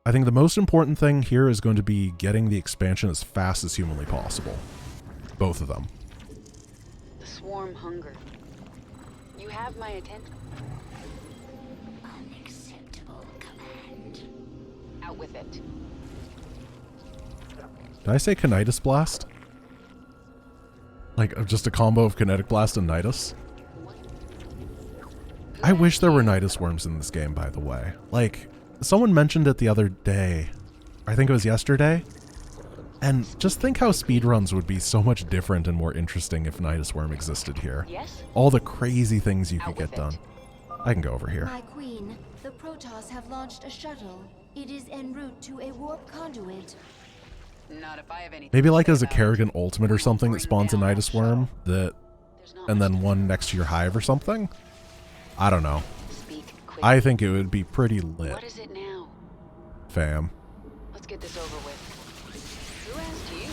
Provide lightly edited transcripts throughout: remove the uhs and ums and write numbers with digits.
I think the most important thing here is going to be getting the expansion as fast as humanly possible. Both of them. The swarm hunger. You have my attention. Unacceptable command. Out with it. Did I say Conitis Blast? Like, just a combo of Kinetic Blast and Nidus? I wish there were Nidus worms in this game, by the way. Like, someone mentioned it the other day. I think it was yesterday. And just think how speedruns would be so much different and more interesting if Nidus worm existed here. Yes? All the crazy things you could get done. I can go over here. My queen, the Protoss have launched a shuttle. It is en route to a warp conduit. Not if I have any. Maybe like as a Kerrigan ultimate or something that spawns a Nidus worm, that, and then one next to your hive or something? I don't know. I think it would be pretty lit. What is it now? Fam. Let's get this over with. Who asked you?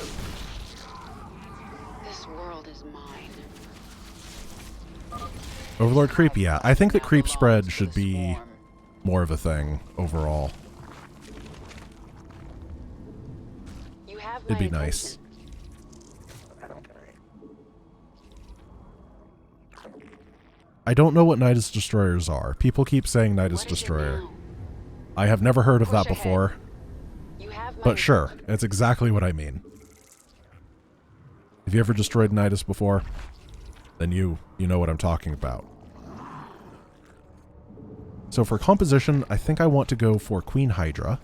This world is mine. Overlord creep, yeah. I think that creep spread should be more of a thing overall. You have It'd be nice. I don't know what Nidus Destroyers are. People keep saying Nidus Destroyer. I have never heard of that before. But sure, it's exactly what I mean. Have you ever destroyed Nidus before? Then you know what I'm talking about. So for composition, I think I want to go for Queen Hydra.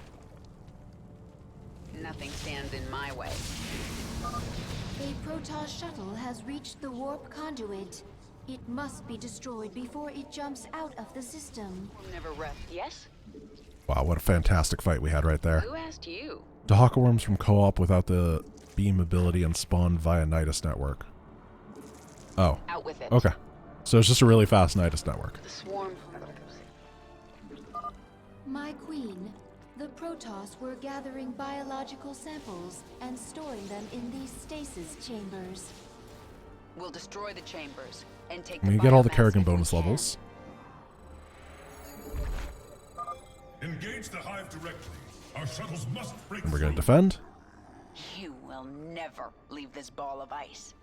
Nothing stands in my way. A Protoss shuttle has reached the warp conduit. It must be destroyed before it jumps out of the system. Never rest. Yes? Wow, what a fantastic fight we had right there. Who asked you? Dahaka worms from co-op without the beam ability and spawn via Nidus network. Oh. Out with it. Okay. So it's just a really fast Nidus network. The swarm. My queen, the Protoss were gathering biological samples and storing them in these stasis chambers. We'll destroy the chambers and take We get all the Kerrigan bonus levels. Engage the hive directly. Our shuttles must break And we're going to defend. You will never leave this ball of ice.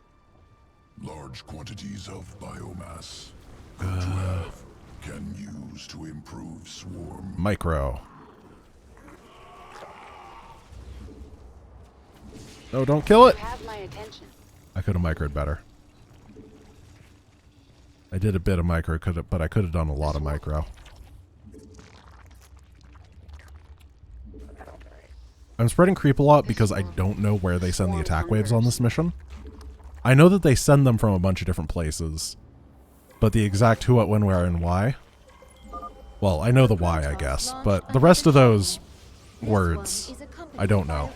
Large quantities of biomass. Drav can use to improve swarm. Micro. No, don't kill it! You have my attention. I could have microed better. I did a bit of micro, but I could have done a lot of micro. I'm spreading creep a lot because I don't know where they send the attack waves on this mission. I know that they send them from a bunch of different places, but the exact who, what, when, where, and why? Well, I know the why, I guess, but the rest of those words, I don't know.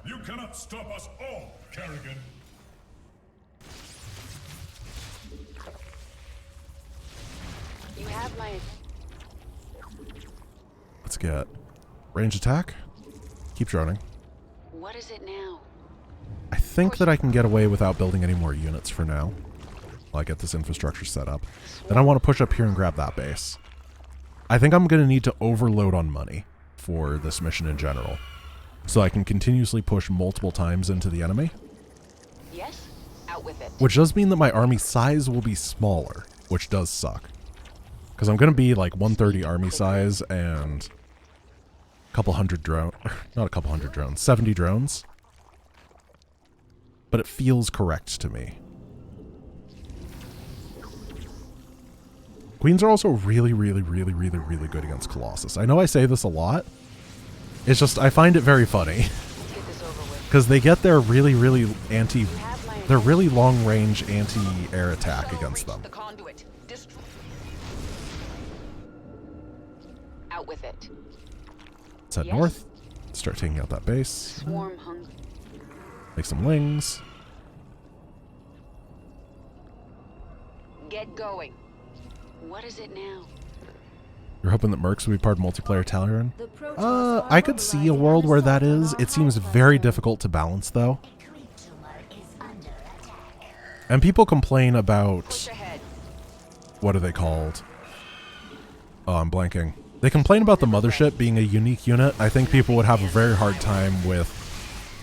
You cannot stop us all, Kerrigan. You have my. Let's get range attack. Keep droning. What is it now? I think that I can get away without building any more units for now. While I get this infrastructure set up. Then I want to push up here and grab that base. I think I'm going to need to overload on money for this mission in general. So I can continuously push multiple times into the enemy. Yes? Out with it. Which does mean that my army size will be smaller, which does suck. Because I'm going to be like 130 army size and a couple hundred drones. Not a couple hundred drones. 70 drones. But it feels correct to me. Queens are also really, really, really, really, really good against Colossus. I know I say this a lot. It's just, I find it very funny. Because they get their really, really their really long range anti-air attack against them. Out with it. Let's head north. Start taking out that base. Make some wings. Get going. What is it now? You're hoping that Mercs will be part of multiplayer Talon? I could see a world where that is. It seems very difficult to balance, though. And people complain about... What are they called? Oh, I'm blanking. They complain about the mothership being a unique unit. I think people would have a very hard time with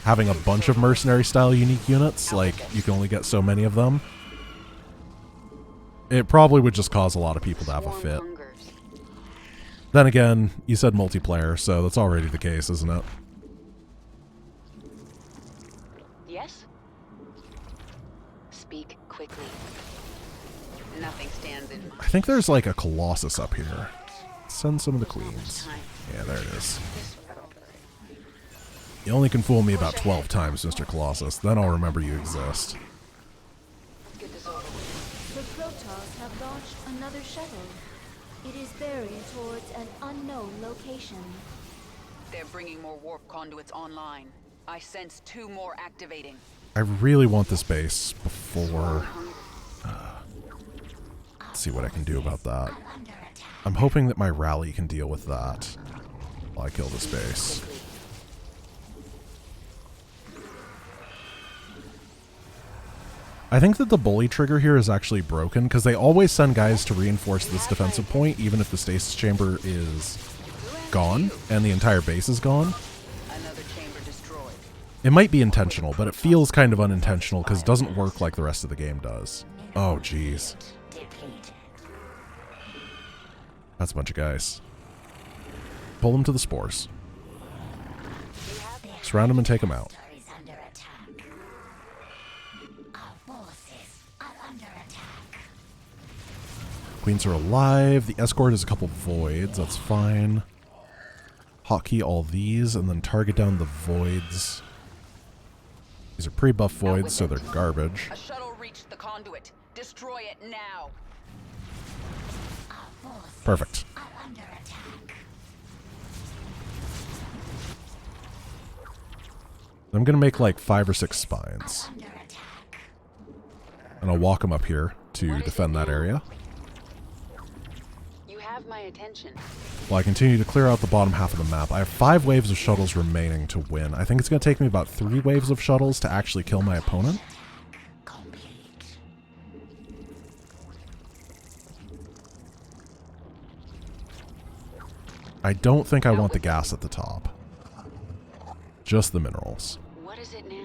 having a bunch of mercenary-style unique units. Like, you can only get so many of them. It probably would just cause a lot of people to have a fit. Then again, you said multiplayer, so that's already the case, isn't it? Yes? Speak quickly. Nothing stands in. I think there's like a Colossus up here. Send some of the queens. Yeah, there it is. You only can fool me about 12 times, Mr. Colossus. Then I'll remember you exist. Let's get this over with. The Protoss have launched another shuttle. It is buried towards an unknown location. They're bringing more warp conduits online. I sense 2 more activating. I really want this base before... let's see what I can do about that. I'm hoping that my rally can deal with that while I kill this base. I think that the bully trigger here is actually broken, because they always send guys to reinforce this defensive point, even if the stasis chamber is gone, and the entire base is gone. Another chamber destroyed. It might be intentional, but it feels kind of unintentional, because it doesn't work like the rest of the game does. Oh, jeez. That's a bunch of guys. Pull them to the spores. Surround them and take them out. Queens are alive. The escort is a couple voids. That's fine. Hotkey all these and then target down the voids. These are pre-buff voids, so they're garbage. A shuttle reached the conduit. Destroy it now. Perfect. I'm going to make like 5 or 6 spines. And I'll walk them up here to defend that area. You have my attention. While I continue to clear out the bottom half of the map. I have 5 waves of shuttles remaining to win. I think it's going to take me about 3 waves of shuttles to actually kill my opponent. I don't think I want the gas at the top. Just the minerals. What is it now?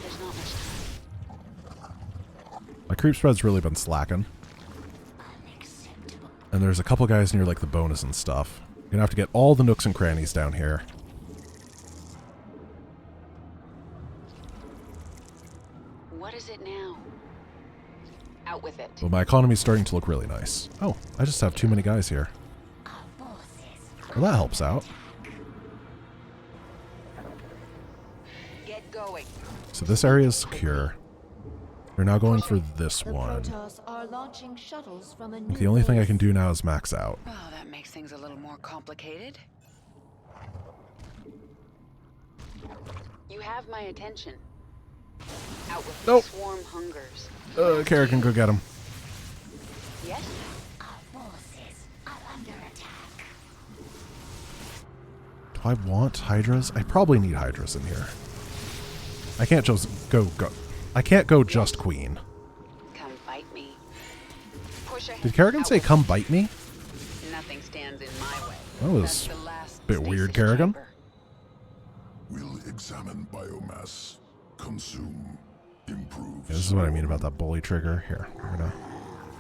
There's not much time. My creep spread's really been slacking. And there's a couple guys near like the bonus and stuff. You're gonna have to get all the nooks and crannies down here. What is it now? Out with it. Well, my economy's starting to look really nice. Oh, I just have too many guys here. Well, that helps out. Get going. So this area is secure. They're now going for this The one. Protoss are launching shuttles from a I new think the only thing I base. can do now is max out. Oh, that makes things a little more complicated. You have my attention. Out with Nope. the swarm hungers. Kara can go get him. Yes? Do I want hydras? I probably need hydras in here. I can't just go. I can't go just queen. Come bite me. Push ahead. Did Kerrigan say come bite me? Nothing stands in my way. That was That's the last a bit weird, stasis Kerrigan. chamber. We'll examine biomass, consume, improve. Yeah, this is what I mean about that bully trigger. Here, we're gonna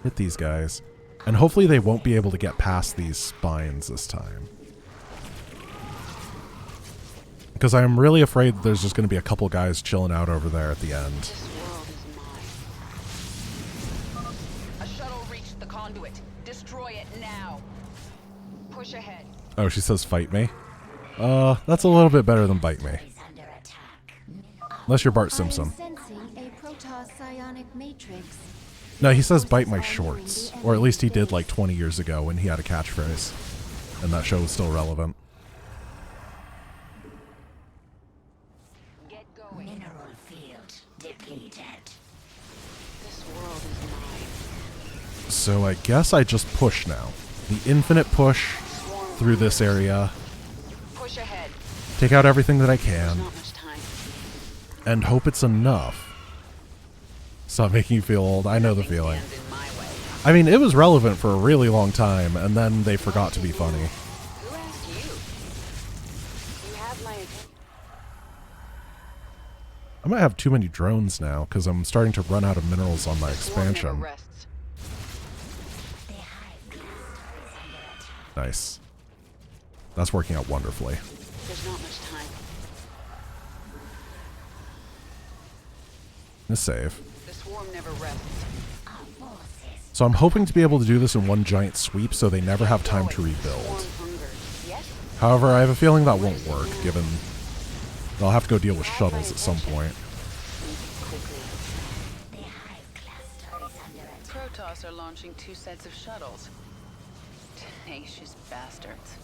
hit these guys. And hopefully they won't be able to get past these spines this time. Because I'm really afraid there's just going to be a couple guys chilling out over there at the end. This world is mine. A shuttle reached the conduit. Destroy it now. Push ahead. Oh, she says fight me. That's a little bit better than bite me. Unless you're Bart I Simpson. am sensing a Protoss psionic matrix. No, he says bite my shorts. Or at least he did like 20 years ago when he had a catchphrase. And that show was still relevant. Get going. Mineral field depleted. This world is mine. So I guess I just push now. The infinite push through this area. Push ahead. Take out everything that I There's can. not much time. And hope it's enough Stop making you feel old. I know the feeling. Stands in my way. I mean, it was relevant for a really long time, and then they forgot to be funny. Who asked you? You have my attention. I might have too many drones now, because I'm starting to run out of minerals on my The swarm never expansion. rests. The hive cluster is under attack. Nice. That's working out wonderfully. There's not much time. Let's save. The swarm never rests. Our forces So I'm hoping to be able to do this in one giant sweep so they never have time to Swarm rebuild. hungers. Yes? However, I have a feeling that won't work, given they'll have to go deal with shuttles at some point. Quickly. the hive cluster is under attack. Protoss are launching 2 sets of shuttles. Tenacious bastards.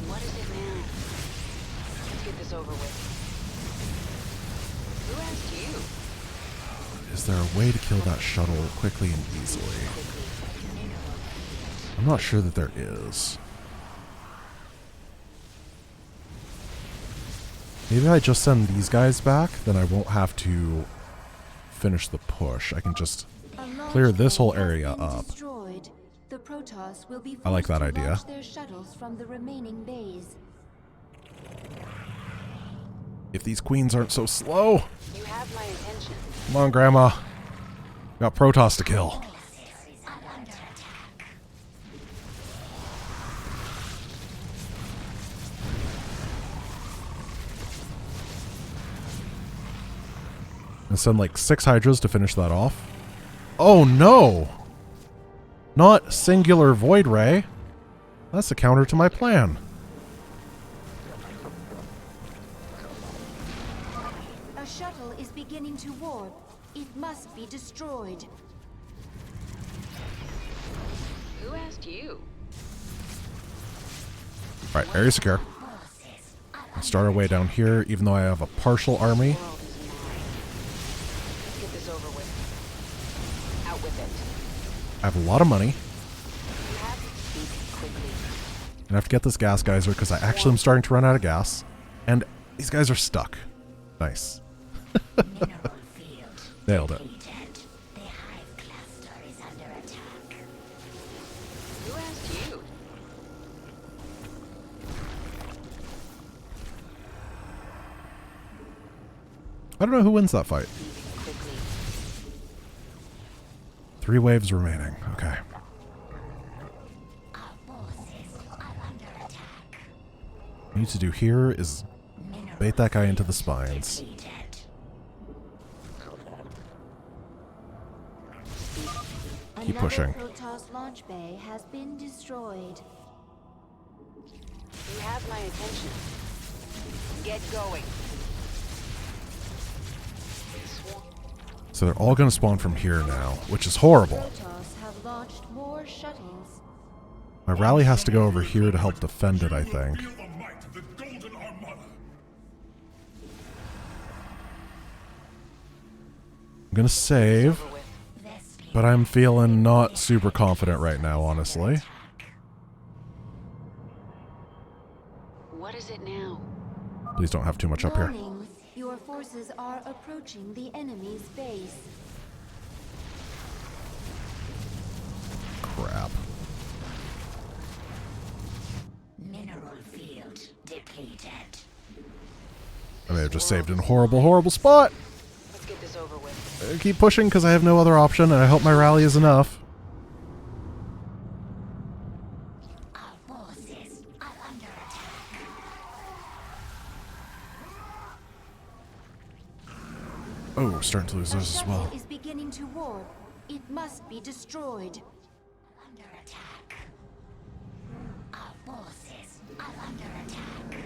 What is it now? Let's get this over with. Who asked you? Is there a way to kill that shuttle quickly and easily? I'm not sure that there is. Maybe I just send these guys back, then I won't have to finish the push. I can just clear this whole area up. Destroyed. The Protoss will be I like forced that to idea. launch their shuttles from the remaining bays. If these queens aren't so slow. You have my attention. Come on, Grandma. Got Protoss to kill. And send like 6 Hydras to finish that off. Oh no! Not singular void ray. That's a counter to my plan. A shuttle is beginning to warp. It must be destroyed. Who asked you? Right, area secure. Let's start our way down here, even though I have a partial army. World is mine. Let's get this over with. Out with it. I have a lot of money. You have to speak quickly. I have to get this gas geyser because I actually am starting to run out of gas. And these guys are stuck. Nice. Mineral field Nailed it. depleted. The hive cluster is under attack. Who asked you? I don't know who wins that fight. Quickly. 3 waves remaining. Okay. Our forces are under attack. What I need to do here is Mineral bait that guy into the spines. depleted. Keep pushing. Another Protoss launch bay has been destroyed. You have my attention. Get going. Swarm. So they're all going to spawn from here now, which is horrible. Protoss have launched more shuttles. My rally has to go over here to help defend it, I think. Feel the might of the Golden Armada. I'm going to save, Over with. but I'm feeling not super confident right now, honestly. What is it now? Please don't have too much up here. Warning, your forces are approaching the enemy's base. Crap. Mineral field depleted. I may have just saved in a horrible, horrible spot. Let's get this over with. Keep pushing because I have no other option, and I hope my rally is enough. Our forces are under attack. Oh, we're starting to lose A those as shuttle well. is beginning to warp. It must be destroyed. Under attack. Our forces are under attack.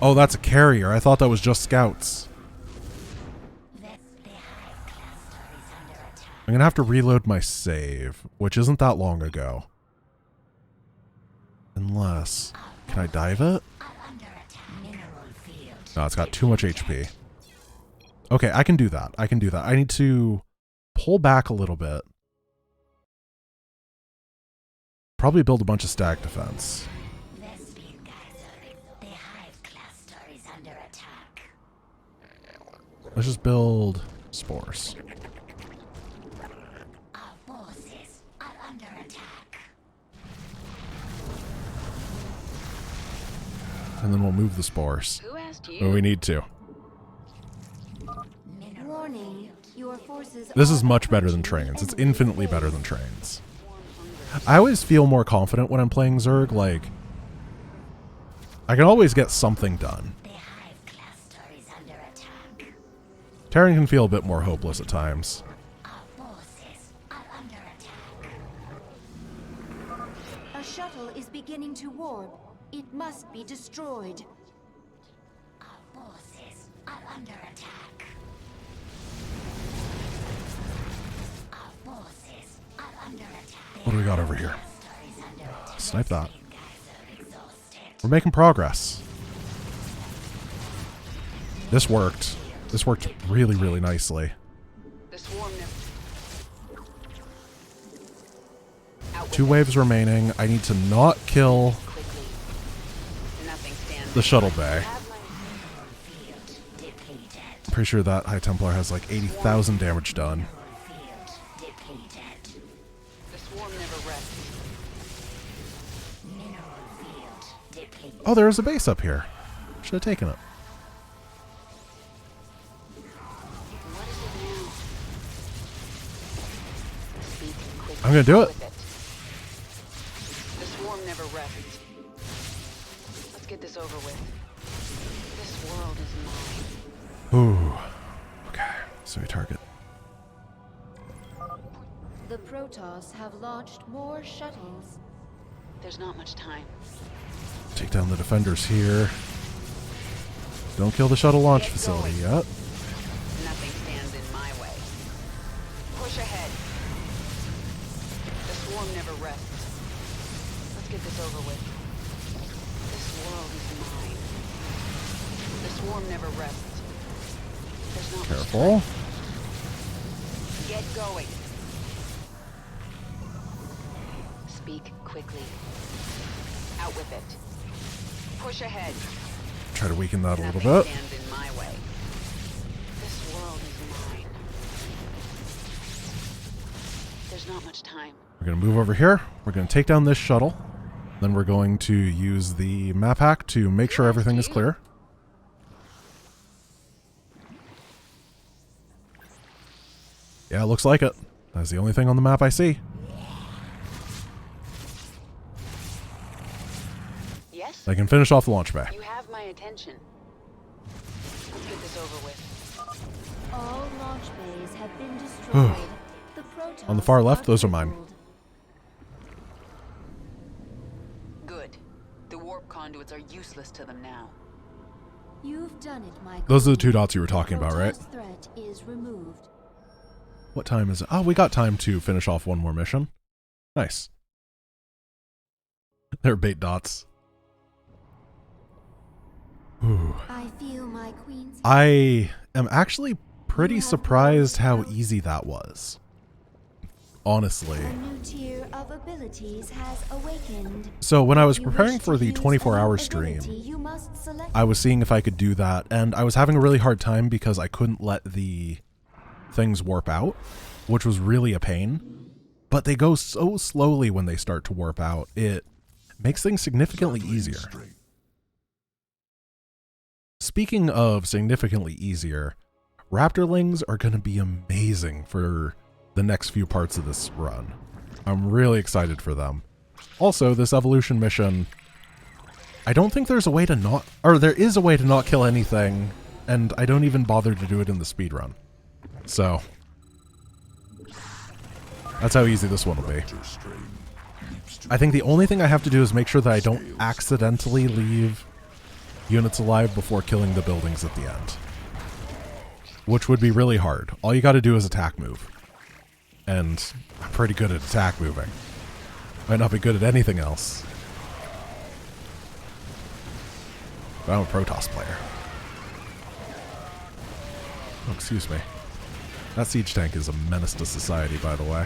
Oh, that's a carrier. I thought that was just scouts. The hive cluster is under attack. I'm going to have to reload my save, which isn't that long ago. Unless... Can I dive it? Are under attack. Mineral field. No, it's got too much HP. Okay, I can do that. I can do that. I need to pull back a little bit. Probably build a bunch of stag defense. The hive cluster is under attack. Let's just build spores. Our forces are under attack. And then we'll move the spores. Who asked When you? we need to. Warning, your forces This is are much better than approaching trains. It's the enemy infinitely base. better than trains. I always feel more confident when I'm playing Zerg, like, I can always get something done. The hive cluster is under attack. Terran can feel a bit more hopeless at times. Our forces are under attack. A shuttle is beginning to warp. It must be destroyed. Our forces are under attack. Our forces are under attack. What do we got over here? Cluster is under attack. Snipe that. Guys are exhausted. We're making progress. This worked. This worked really, really nicely. The swarm never. Out with 2 it. waves remaining. I need to not kill Quickly. Nothing stands. the shuttle bay. Have my Field depleted. Pretty sure that High Templar has like 80,000 damage done. Field depleted. The swarm never rests. Mineral field depleted. Oh, there was a base up here. Should have taken it. What is it now? Speak quickly. I'm gonna do it. With The swarm never rests. Let's get this over with. This world is mine. Ooh. Okay. So we target. The Protoss have launched more shuttles. There's not much time. Take down the defenders here. Don't kill the shuttle launch Get facility going. yet. Nothing stands in my way. Push ahead. The swarm never rests. Let's get this over with. This world is mine. The swarm never rests. There's not much Careful. time. Get going. Speak quickly. Out with it. Push ahead. Try to weaken that a little Nothing bit. stands in my way. This world is mine. There's not much time. We're going to move over here. We're going to take down this shuttle. Then we're going to use the map hack to make sure everything is clear. Yeah, it looks like it. That's the only thing on the map I see. Yes? I can finish off the launch bay. You have my attention. Let's get this over with. All launch bays have been destroyed. The Protoss On the far left, are those are mine. crippled. Good. The warp conduits are useless to them now. You've done it, my Those are the queen. 2 dots you were talking about, right? Protoss threat is removed. What time is it? Oh, we got time to finish off one more mission. Nice. They're bait dots. Ooh. I feel my queen's I am actually pretty surprised how easy that was. Honestly. A new tier of abilities has awakened. So when I was You preparing wish for to the use a 24-hour new stream, ability, you must select I was seeing if I could do that, and I was having a really hard time because I couldn't let the things warp out, which was really a pain. But they go so slowly when they start to warp out, it makes things significantly easier. Speaking of significantly easier, Raptorlings are going to be amazing for the next few parts of this run. I'm really excited for them. Also, this evolution mission, I don't think there's a way to not, or there is a way to not kill anything, and I don't even bother to do it in the speedrun. So, that's how easy this one will be. I think the only thing I have to do is make sure that I don't accidentally leave units alive before killing the buildings at the end. Which would be really hard. All you gotta do is attack move. And I'm pretty good at attack moving. Might not be good at anything else. But I'm a Protoss player. Oh, excuse me. That siege tank is a menace to society, by the way.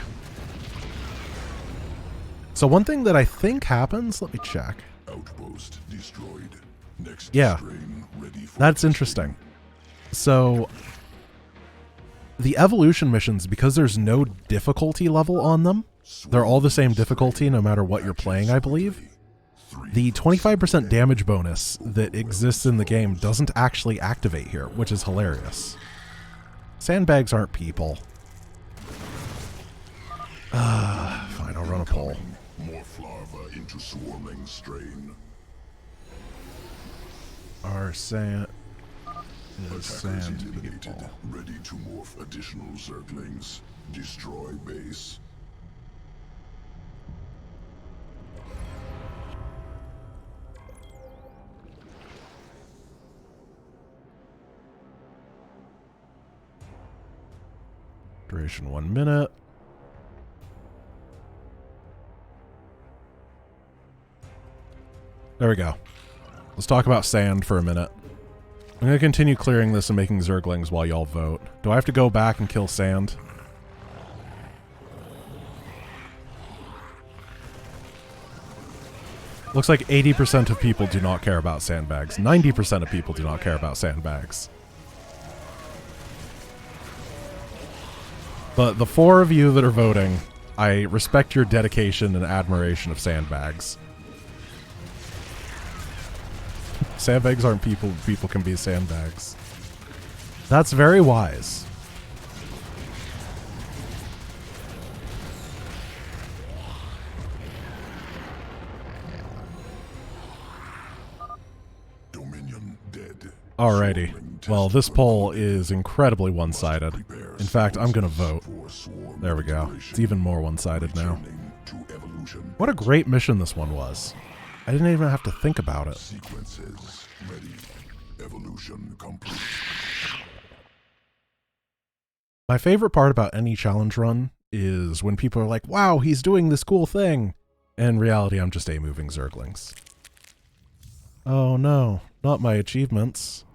So one thing that I think happens, let me check. Outpost destroyed. Next Yeah, strain ready for that's interesting. So the evolution missions, because there's no difficulty level on them, they're all the same difficulty no matter what you're playing, I believe. The 25% damage bonus that exists in the game doesn't actually activate here, which is hilarious. Sandbags aren't people. Fine, I'll run a poll. Morph larva into swarming strain. Our sand is Attackers sand eliminated. people. Ready to morph additional Zerglings. Destroy base. Duration 1 minute. There we go. Let's talk about sand for a minute. I'm going to continue clearing this and making Zerglings while y'all vote. Do I have to go back and kill sand? Looks like 80% of people do not care about sandbags. 90% of people do not care about sandbags. But the 4 of you that are voting, I respect your dedication and admiration of sandbags. Sandbags aren't people, people can be sandbags. That's very wise. Dominion dead. Alrighty. Well, this poll is incredibly one-sided. In fact, I'm gonna vote. There we go. It's even more one-sided now. What a great mission this one was. I didn't even have to think about it. Sequences ready. Evolution complete. My favorite part about any challenge run is when people are like, wow, he's doing this cool thing. In reality, I'm just A-moving Zerglings. Oh no, not my achievements.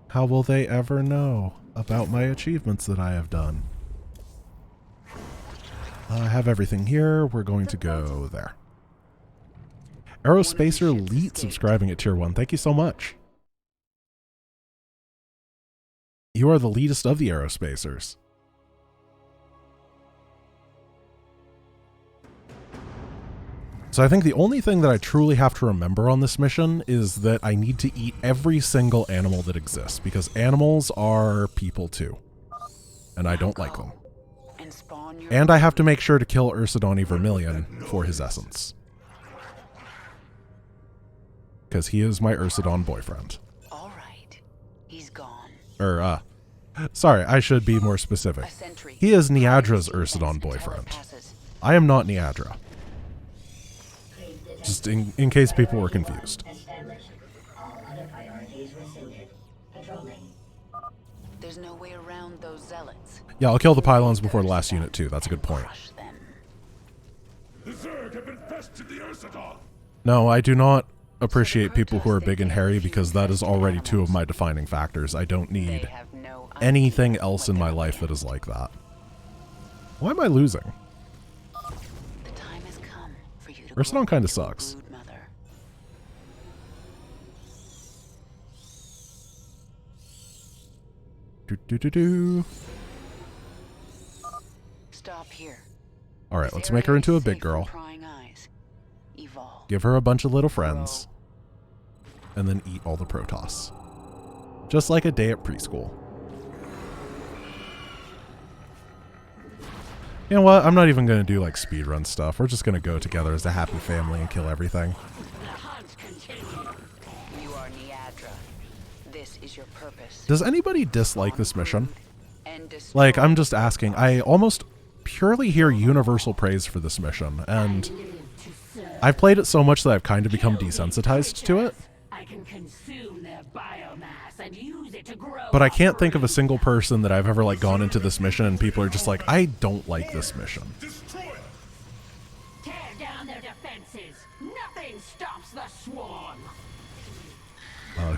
How will they ever know about my achievements that I have done? I have everything here. We're going to go there. Aerospacer Elite subscribing at tier 1. Thank you so much. You are the leadest of the Aerospacers. So I think the only thing that I truly have to remember on this mission is that I need to eat every single animal that exists, because animals are people too. And I don't like them. And I have to make sure to kill Ursidani Vermilion for his essence. Because he is my Ursidon boyfriend. All right, he's gone. Sorry, I should be more specific. He is Neadra's Ursidon boyfriend. I am not Neadra. Just in case people were confused. There's no way around those zealots. Yeah, I'll kill the pylons before the last unit too. That's a good point. Crush them. The Zerg have infested the Ursidon. No, I do not appreciate people who are big and hairy, because that is already 2 of my defining factors. I don't They need have no anything idea else what in my they're life looking that is like that. Why am I losing? The time has come for you to Ursidon grow kinda into a sucks. brood mother. Do. Stop here. Alright, This let's area make her into a is big safe from girl. prying eyes. Evolve. Give her a bunch of little friends. And then eat all the Protoss. Just like a day at preschool. You know what? I'm not even going to do like speedrun stuff. We're just going to go together as a happy family and kill everything. You are Neadra. This is your purpose. Does anybody dislike this mission? And destroy. Like, I'm just asking. I almost purely hear universal praise for this mission, and I've played it so much that I've kind of become desensitized to it. I can consume their biomass and use it to grow. But I can't think of a single person that I've ever like gone into this mission and people are just like, I don't like this mission. Destroy it. Tear down their defenses. Nothing stops the swarm.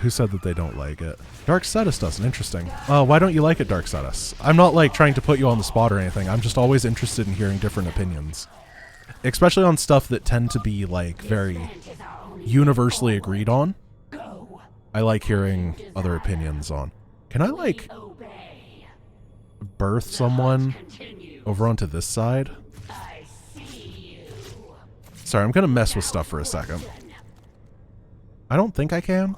Who said that they don't like it? Dark Cetus doesn't. Interesting. Why don't you like it, Dark Cetus? I'm not like trying to put you on the spot or anything. I'm just always interested in hearing different opinions. Especially on stuff that tend to be like very universally agreed on. Go. I like hearing other opinions on. Can I like... Obey. berth someone over onto this side. I see you. Sorry, I'm gonna mess with stuff for a second. I don't think I can.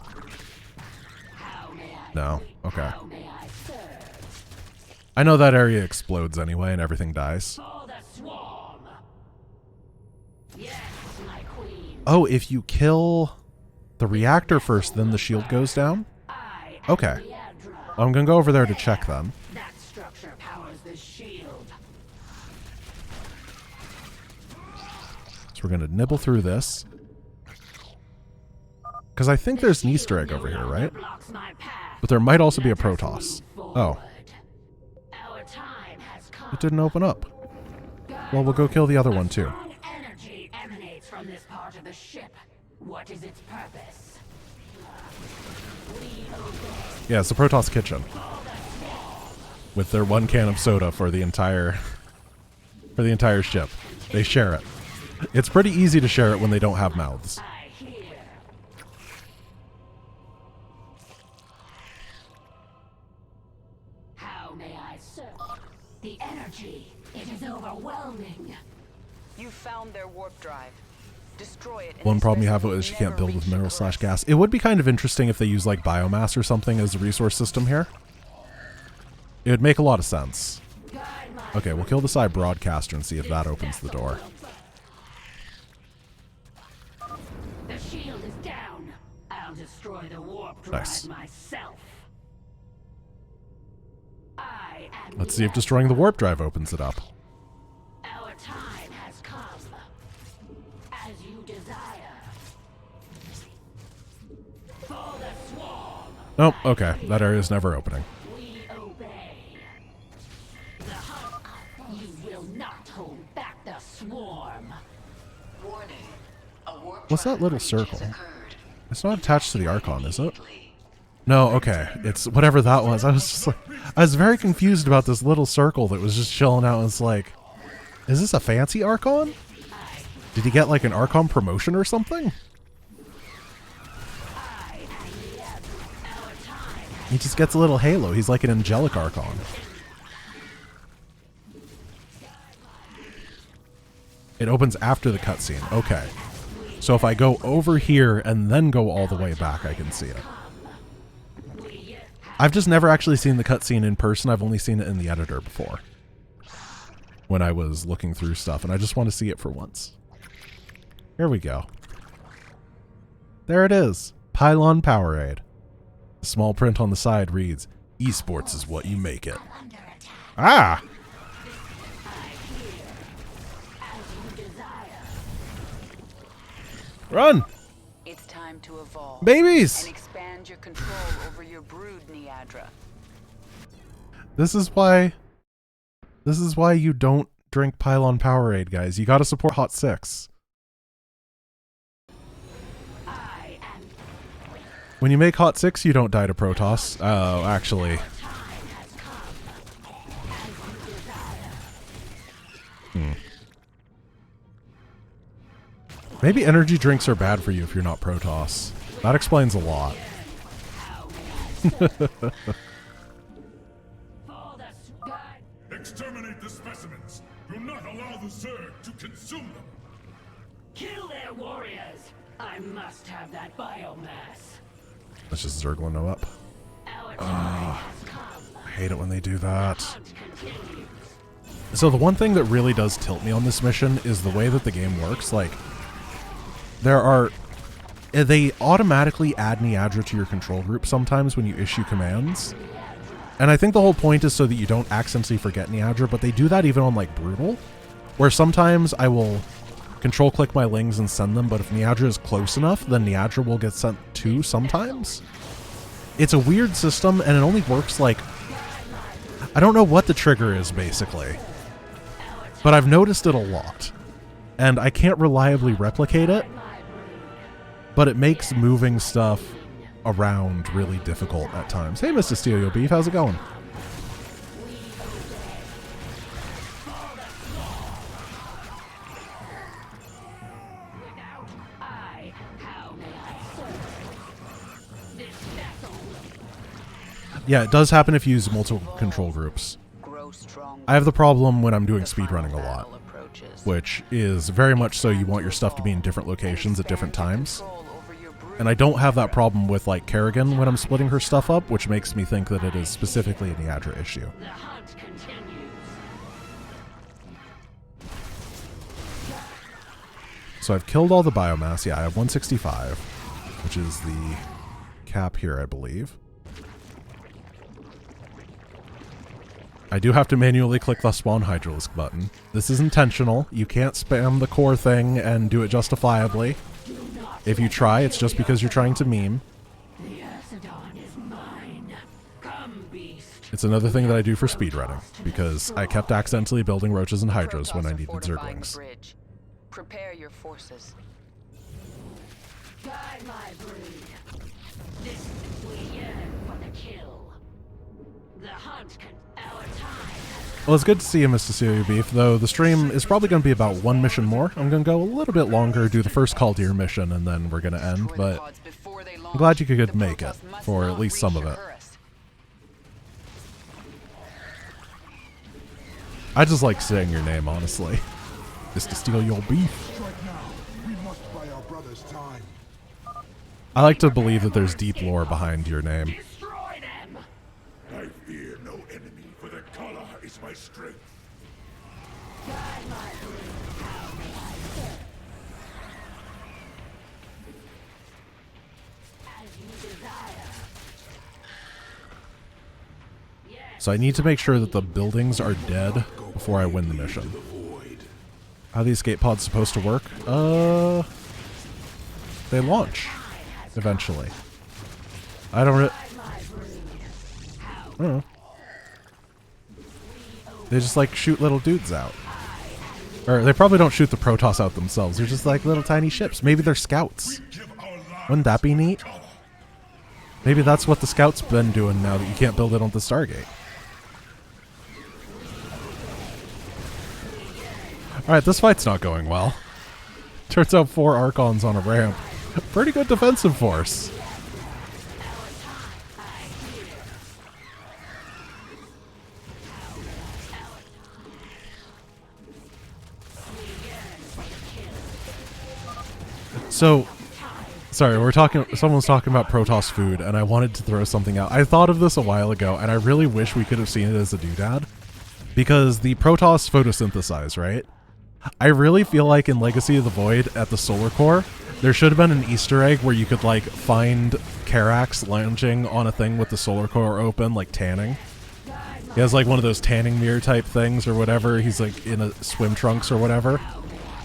How may I No. Okay. How may I serve? I know that area explodes anyway and everything dies. For the swarm. Yes, my queen. Oh, if you kill the reactor first, then the shield goes down? I Okay. Leandra. I'm gonna go over there to check then. That structure powers the shield. So we're gonna nibble through this. Because I think there's an Easter egg over here, right? Blocks my path. But there might also be a Protoss. Oh, Our time has come. it didn't open up. Well, we'll go kill the other one too. Strong energy emanates from this part of the ship. What is its purpose? Yeah, it's the Protoss kitchen. With their 1 can of soda for the entire ship. They share it. It's pretty easy to share it when they don't have mouths. I hear. How may I serve? The energy, it is overwhelming. You found their warp drive. Destroy it. and One this problem you have vessel is you will can't never build with reach mineral Icarus. / gas. It would be kind of interesting if they use like biomass or something as a resource system here. It would make a lot of sense. Okay, we'll kill the side broadcaster and see if that opens the door. The shield is down. I'll destroy the warp drive Nice. myself. I am Let's see if destroying the warp drive opens it up. Our time has come. As you desire. For the swarm, Nope, okay. That area is never opening. we obey. The hunt, you will not hold back the swarm. Warning. A warp What's that drive little breach circle? has occurred. It's not attached to the Archon, is it? No, okay. It's whatever that was. I was just like, I was very confused about this little circle that was just chilling out. And it's like, is this a fancy Archon? Did he get like an Archon promotion or something? He just gets a little halo. He's like an angelic Archon. It opens after the cutscene. Okay. So if I go over here and then go all the way back, I can see it. I've just never actually seen the cutscene in person. I've only seen it in the editor before. When I was looking through stuff, and I just want to see it for once. Here we go. There it is. Pylon Powerade. The small print on the side reads, "Esports is what you make it." Ah! Run! It's time to evolve. Babies! And expand your control over your brood, Neadra. This is why you don't drink Pylon Powerade, guys. You gotta support Hot 6. When you make Hot 6, you don't die to Protoss. Oh, actually. Maybe energy drinks are bad for you if you're not Protoss. That explains a lot. Exterminate the specimens. Do not allow the Zerg to consume them. Kill their warriors. I must have that biomass. Let's just Zerglino up. Our time has come. I hate it when they do that. Hunt continues. So the one thing that really does tilt me on this mission is the way that the game works. Like, they automatically add Neadra to your control group sometimes when you issue commands. And I think the whole point is so that you don't accidentally forget Neadra, but they do that even on like Brutal, where sometimes I will control click my lings and send them, but if Neadra is close enough, then Neadra will get sent too sometimes. It's a weird system, and it only works like, I don't know what the trigger is basically, but I've noticed it a lot, and I can't reliably replicate it, but it makes moving stuff around really difficult at times. Hey, Mr. Steelio Beef, how's it going? Without I, how may I serve? This vessel. Yeah, it does happen if you use multiple control groups. Grow I have the problem when I'm doing speedrunning a lot, which is very much so you want your stuff to be in different locations at different times. And I don't have that problem with, like, Kerrigan when I'm splitting her stuff up, which makes me think that it is specifically an Yadra issue. The hunt continues. So I've killed all the biomass. Yeah, I have 165, which is the cap here, I believe. I do have to manually click the spawn hydralisk button. This is intentional. You can't spam the core thing and do it justifiably. If you try, it's just because you're trying to meme. The Acidon is mine. Come, beast. It's another thing that I do for speedrunning, because I kept accidentally building roaches and hydras when I needed zerglings. Prepare your forces. Guide my brood. This we yearn for the kill. The hunt can. Our time has Well, it's good to see you, Mr. Celia Beef, though the stream is probably going to be about one mission more. I'm going to go a little bit longer, do the first Call Deer mission, and then we're going to end, but I'm glad you could make it, for at least some of it. I just like saying your name, honestly. Just to steal your beef. I like to believe that there's deep lore behind your name. destroy them. I fear no enemy, for the color is my strength. Guide my brood. How may I serve? As you desire. So I need to make sure that the buildings are dead before I win the mission. How are the escape pods supposed to work? They launch eventually. I don't know. They just like shoot little dudes out. Or they probably don't shoot the Protoss out themselves. They're just like little tiny ships. Maybe they're scouts. Wouldn't that be neat? Maybe that's what the scouts been doing now that you can't build it on the Stargate. Alright, this fight's not going well. Turns out 4 Archons on a ramp. Pretty good defensive force. So, sorry, someone was talking about Protoss food, and I wanted to throw something out. I thought of this a while ago, and I really wish we could have seen it as a doodad. Because the Protoss photosynthesize, right? I really feel like in Legacy of the Void at the Solar Core, there should have been an Easter egg where you could, like, find Karax lounging on a thing with the Solar Core open, like tanning. He has, like, one of those tanning mirror type things or whatever. He's, like, in a swim trunks or whatever.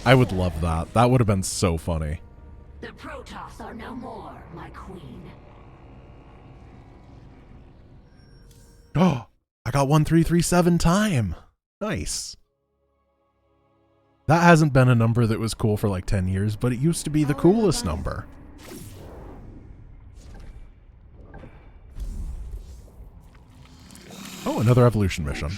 I would love that. That would have been so funny. The Protoss are no more, my queen. Oh, I got 1337 time. Nice. That hasn't been a number that was cool for like 10 years, but it used to be the coolest number. Oh, another evolution mission.